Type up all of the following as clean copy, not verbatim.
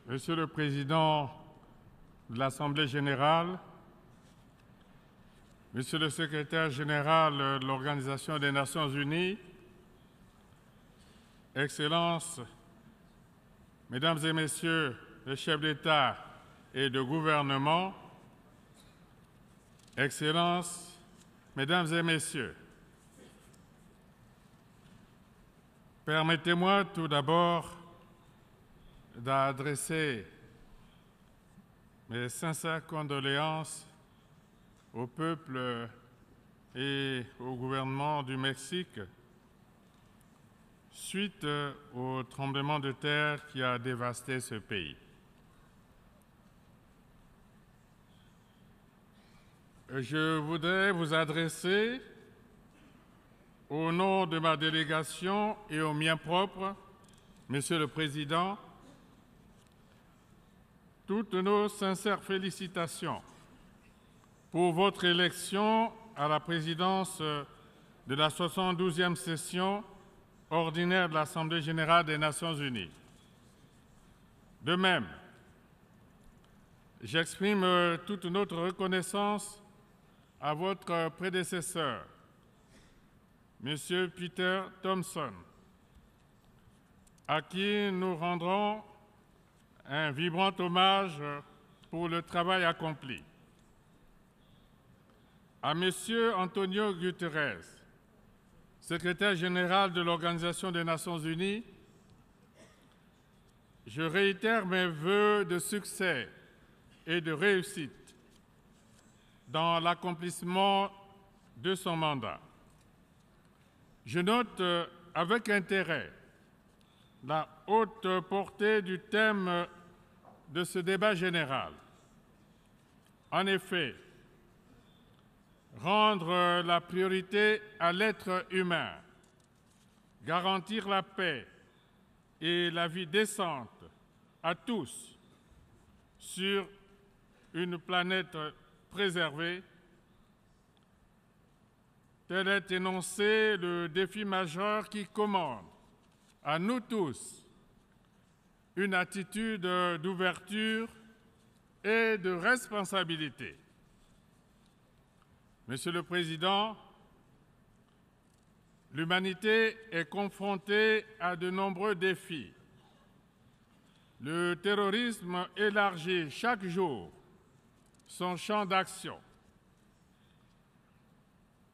Monsieur le Président de l'Assemblée générale, Monsieur le Secrétaire général de l'Organisation des Nations unies, Excellences, Mesdames et Messieurs les chefs d'État et de gouvernement, Excellences, Mesdames et Messieurs, permettez-moi tout d'abord d'adresser mes sincères condoléances au peuple et au gouvernement du Mexique suite au tremblement de terre qui a dévasté ce pays. Je voudrais vous adresser, au nom de ma délégation et au mien propre, Monsieur le Président, toutes nos sincères félicitations pour votre élection à la présidence de la 72e session ordinaire de l'Assemblée générale des Nations unies. De même, j'exprime toute notre reconnaissance à votre prédécesseur, Monsieur Peter Thomson, à qui nous rendrons un vibrant hommage pour le travail accompli. À Monsieur Antonio Guterres, secrétaire général de l'Organisation des Nations unies, je réitère mes vœux de succès et de réussite dans l'accomplissement de son mandat. Je note avec intérêt la haute portée du thème de ce débat général. En effet, rendre la priorité à l'être humain, garantir la paix et la vie décente à tous sur une planète préservée, tel est énoncé le défi majeur qui commande à nous tous une attitude d'ouverture et de responsabilité. Monsieur le Président, l'humanité est confrontée à de nombreux défis. Le terrorisme élargit chaque jour son champ d'action.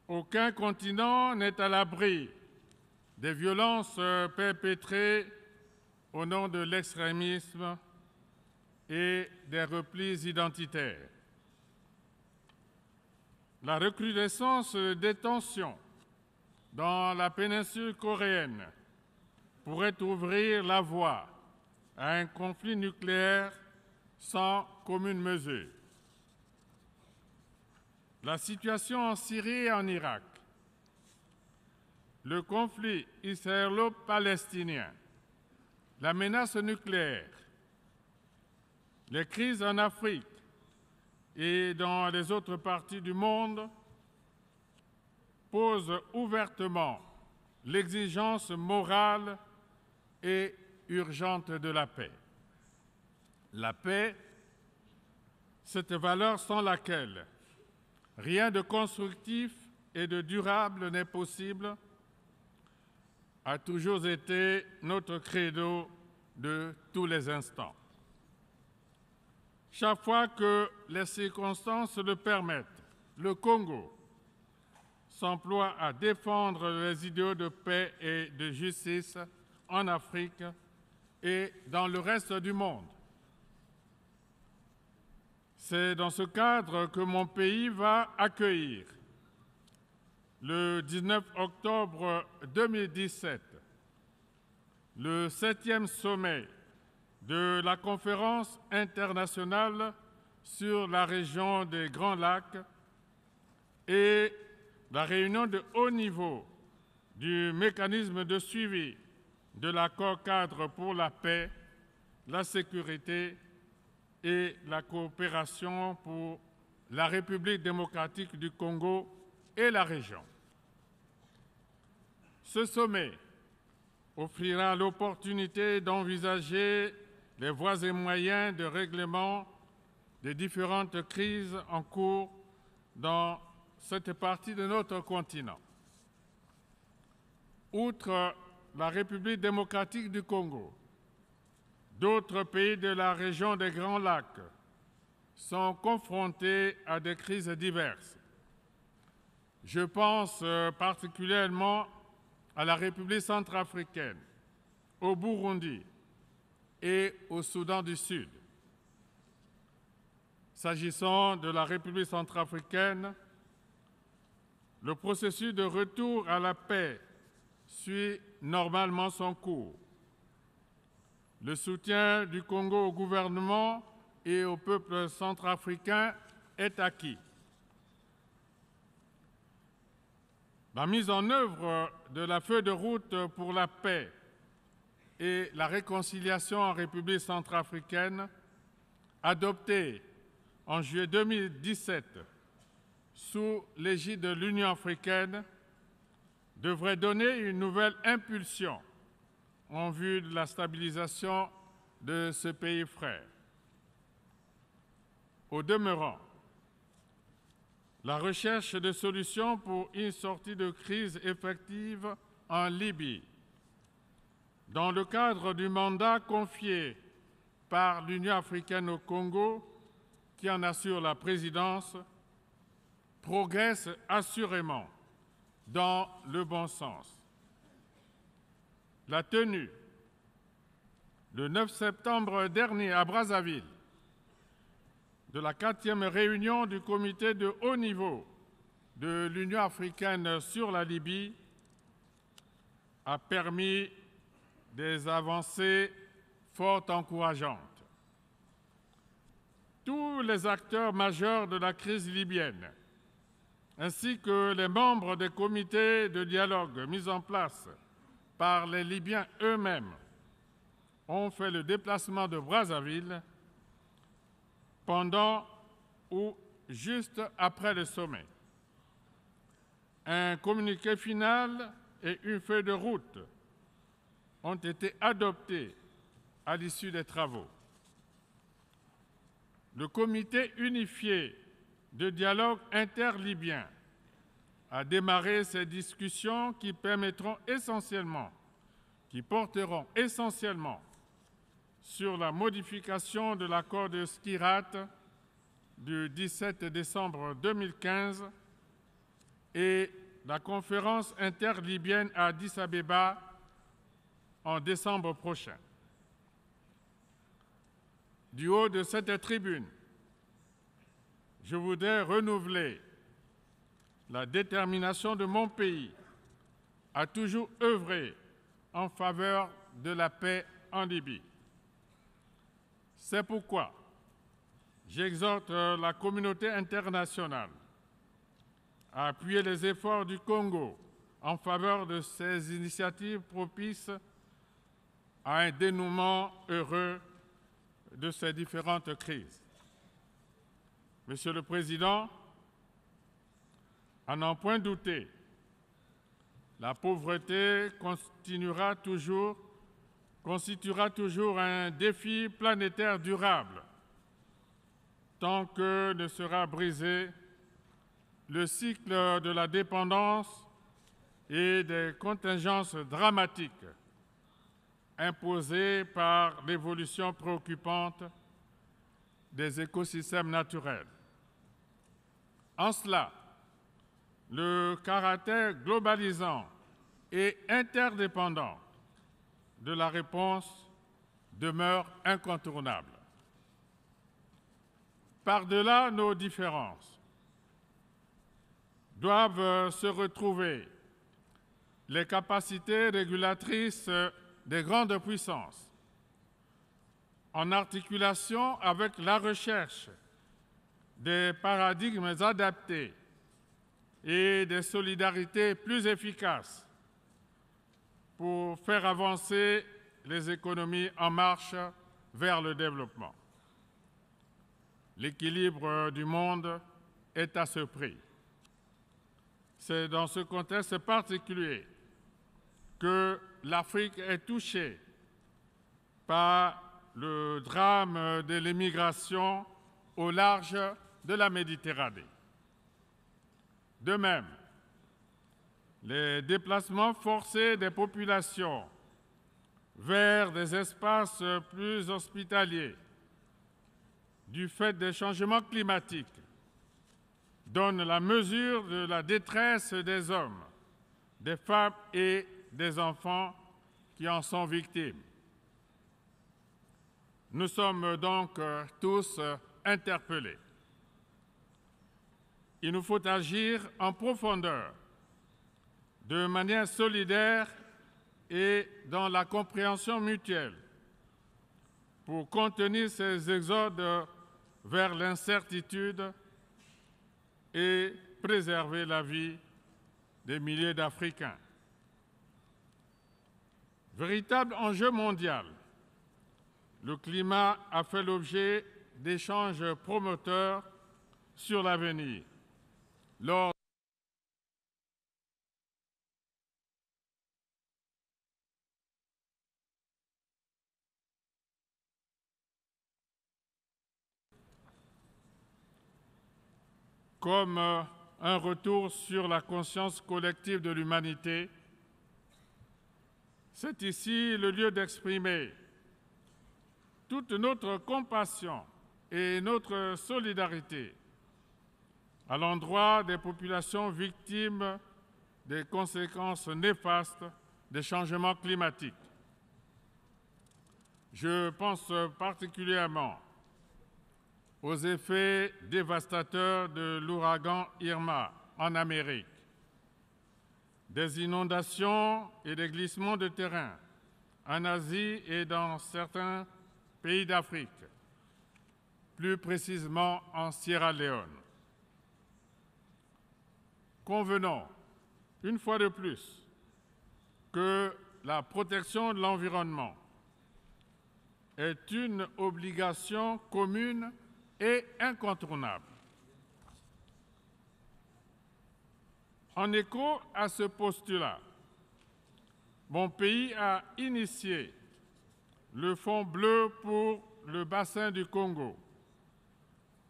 Aucun continent n'est à l'abri des violences perpétrées au nom de l'extrémisme et des replis identitaires. La recrudescence des tensions dans la péninsule coréenne pourrait ouvrir la voie à un conflit nucléaire sans commune mesure. La situation en Syrie et en Irak, le conflit israélo-palestinien, la menace nucléaire, les crises en Afrique et dans les autres parties du monde posent ouvertement l'exigence morale et urgente de la paix. La paix, cette valeur sans laquelle rien de constructif et de durable n'est possible, a toujours été notre credo de tous les instants. Chaque fois que les circonstances le permettent, le Congo s'emploie à défendre les idéaux de paix et de justice en Afrique et dans le reste du monde. C'est dans ce cadre que mon pays va accueillir, le 19 octobre 2017, le 7e sommet de la conférence internationale sur la région des Grands Lacs et la réunion de haut niveau du mécanisme de suivi de l'accord-cadre pour la paix, la sécurité et la coopération pour la République démocratique du Congo et la région. Ce sommet offrira l'opportunité d'envisager les voies et moyens de règlement des différentes crises en cours dans cette partie de notre continent. Outre la République démocratique du Congo, d'autres pays de la région des Grands Lacs sont confrontés à des crises diverses. Je pense particulièrement à la République centrafricaine, au Burundi et au Soudan du Sud. S'agissant de la République centrafricaine, le processus de retour à la paix suit normalement son cours. Le soutien du Congo au gouvernement et au peuple centrafricain est acquis. La mise en œuvre de la feuille de route pour la paix et la réconciliation en République centrafricaine, adoptée en juillet 2017 sous l'égide de l'Union africaine, devrait donner une nouvelle impulsion en vue de la stabilisation de ce pays frère. Au demeurant, la recherche de solutions pour une sortie de crise effective en Libye, dans le cadre du mandat confié par l'Union africaine au Congo, qui en assure la présidence, progresse assurément dans le bon sens. La tenue, le 9 septembre dernier à Brazzaville, de la 4e réunion du comité de haut niveau de l'Union africaine sur la Libye a permis des avancées fort encourageantes. Tous les acteurs majeurs de la crise libyenne, ainsi que les membres des comités de dialogue mis en place par les Libyens eux-mêmes, ont fait le déplacement de Brazzaville pendant ou juste après le sommet. Un communiqué final et une feuille de route ont été adoptés à l'issue des travaux. Le comité unifié de dialogue interlibyen a démarré ces discussions qui porteront essentiellement sur la modification de l'accord de Skirat du 17 décembre 2015 et la conférence interlibyenne à Addis Abeba en décembre prochain. Du haut de cette tribune, je voudrais renouveler la détermination de mon pays à toujours œuvrer en faveur de la paix en Libye. C'est pourquoi j'exhorte la communauté internationale à appuyer les efforts du Congo en faveur de ces initiatives propices à un dénouement heureux de ces différentes crises. Monsieur le Président, à n'en point douter, la pauvreté constituera toujours un défi planétaire durable tant que ne sera brisé le cycle de la dépendance et des contingences dramatiques imposées par l'évolution préoccupante des écosystèmes naturels. En cela, le caractère globalisant et interdépendant de la réponse demeure incontournable. Par-delà nos différences, doivent se retrouver les capacités régulatrices des grandes puissances, en articulation avec la recherche des paradigmes adaptés et des solidarités plus efficaces pour faire avancer les économies en marche vers le développement. L'équilibre du monde est à ce prix. C'est dans ce contexte particulier que l'Afrique est touchée par le drame de l'immigration au large de la Méditerranée. De même, les déplacements forcés des populations vers des espaces plus hospitaliers du fait des changements climatiques donnent la mesure de la détresse des hommes, des femmes et des enfants qui en sont victimes. Nous sommes donc tous interpellés. Il nous faut agir en profondeur, de manière solidaire et dans la compréhension mutuelle, pour contenir ces exodes vers l'incertitude et préserver la vie des milliers d'Africains. Véritable enjeu mondial, le climat a fait l'objet d'échanges promoteurs sur l'avenir. Comme un retour sur la conscience collective de l'humanité, c'est ici le lieu d'exprimer toute notre compassion et notre solidarité à l'endroit des populations victimes des conséquences néfastes des changements climatiques. Je pense particulièrement aux effets dévastateurs de l'ouragan Irma en Amérique, des inondations et des glissements de terrain en Asie et dans certains pays d'Afrique, plus précisément en Sierra Leone. Convenons, une fois de plus, que la protection de l'environnement est une obligation commune et incontournable. En écho à ce postulat, mon pays a initié le Fonds bleu pour le bassin du Congo,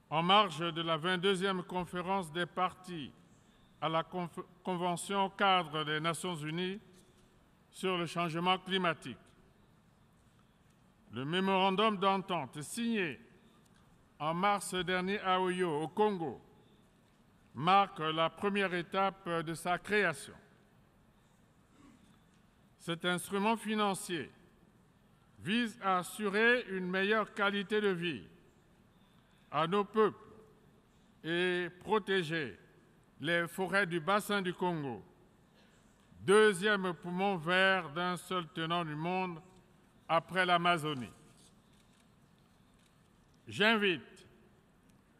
en marge de la 22e conférence des parties à la Convention cadre des Nations unies sur le changement climatique. Le mémorandum d'entente signé en mars dernier à Oyo, au Congo, marque la première étape de sa création. Cet instrument financier vise à assurer une meilleure qualité de vie à nos peuples et protéger les forêts du bassin du Congo, deuxième poumon vert d'un seul tenant du monde après l'Amazonie. J'invite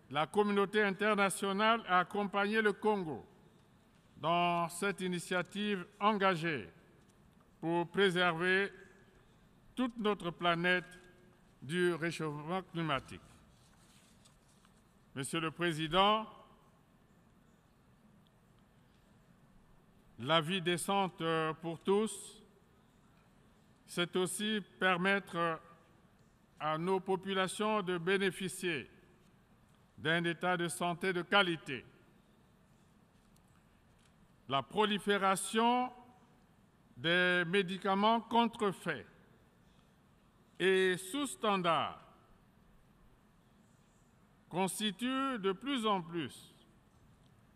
la communauté internationale à accompagner le Congo dans cette initiative engagée pour préserver toute notre planète du réchauffement climatique. Monsieur le Président, la vie décente pour tous, c'est aussi permettre à nos populations de bénéficier d'un état de santé de qualité. La prolifération des médicaments contrefaits et sous-standards constitue de plus en plus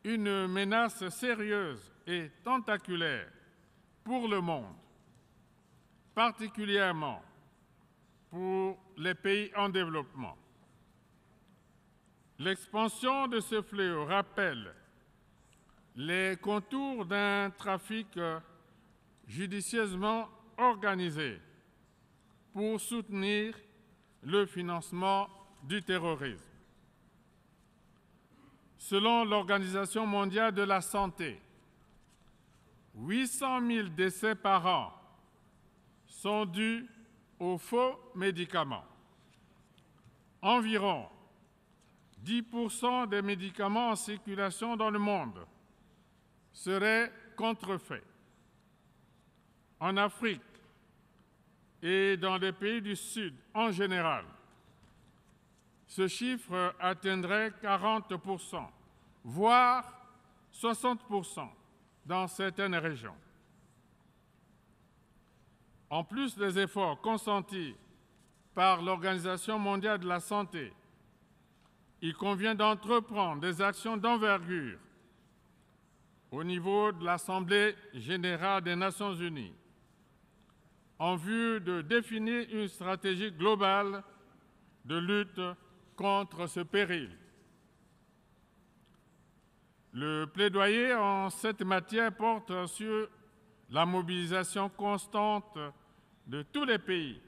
une menace sérieuse et tentaculaire pour le monde, particulièrement pour les pays en développement. L'expansion de ce fléau rappelle les contours d'un trafic judicieusement organisé pour soutenir le financement du terrorisme. Selon l'Organisation mondiale de la santé, 800 000 décès par an sont dus aux faux médicaments. Environ 10% des médicaments en circulation dans le monde seraient contrefaits. En Afrique, et dans les pays du Sud en général, ce chiffre atteindrait 40%, voire 60% dans certaines régions. En plus des efforts consentis par l'Organisation mondiale de la santé, il convient d'entreprendre des actions d'envergure au niveau de l'Assemblée générale des Nations unies en vue de définir une stratégie globale de lutte contre ce péril. Le plaidoyer en cette matière porte sur la mobilisation constante de tous les pays,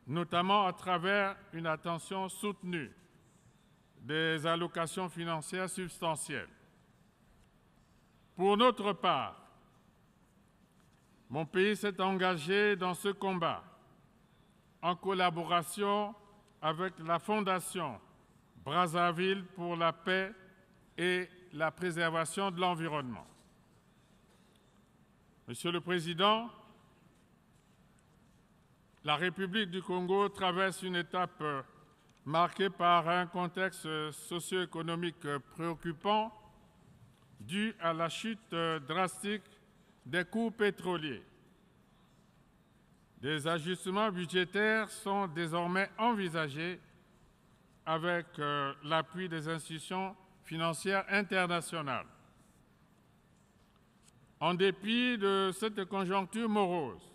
notamment à travers une attention soutenue des allocations financières substantielles. Pour notre part, mon pays s'est engagé dans ce combat en collaboration avec la Fondation Brazzaville pour la paix et la préservation de l'environnement. Monsieur le Président, la République du Congo traverse une étape marquée par un contexte socio-économique préoccupant dû à la chute drastique des cours pétroliers. Des ajustements budgétaires sont désormais envisagés avec l'appui des institutions financières internationales. En dépit de cette conjoncture morose,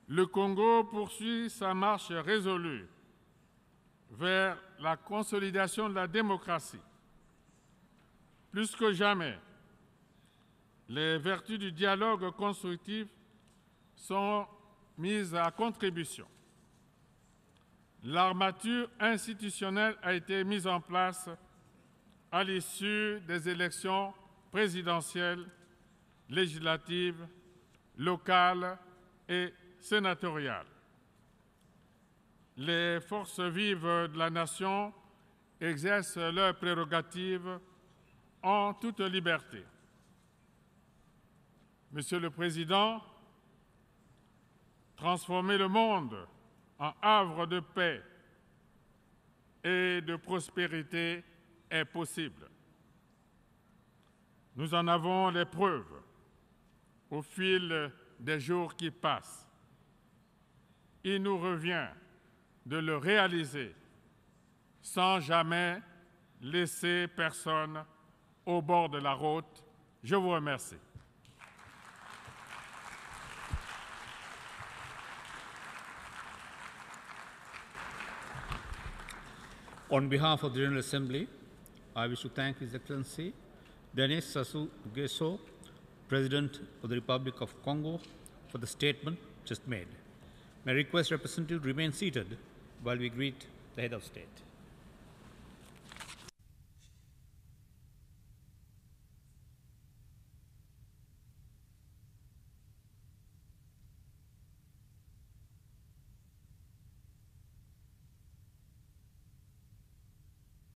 le Congo poursuit sa marche résolue vers la consolidation de la démocratie. Plus que jamais, les vertus du dialogue constructif sont mises à contribution. L'armature institutionnelle a été mise en place à l'issue des élections présidentielles, législatives, locales et sénatoriales. Les forces vives de la nation exercent leurs prérogatives en toute liberté. Monsieur le Président, transformer le monde en havre de paix et de prospérité est possible. Nous en avons les preuves au fil des jours qui passent. Il nous revient de le réaliser sans jamais laisser personne au bord de la route. Je vous remercie. On behalf of the General Assembly, I wish to thank His Excellency Denis Sassou Nguesso, President of the Republic of Congo, for the statement just made. May I request representative to remain seated while we greet the head of state.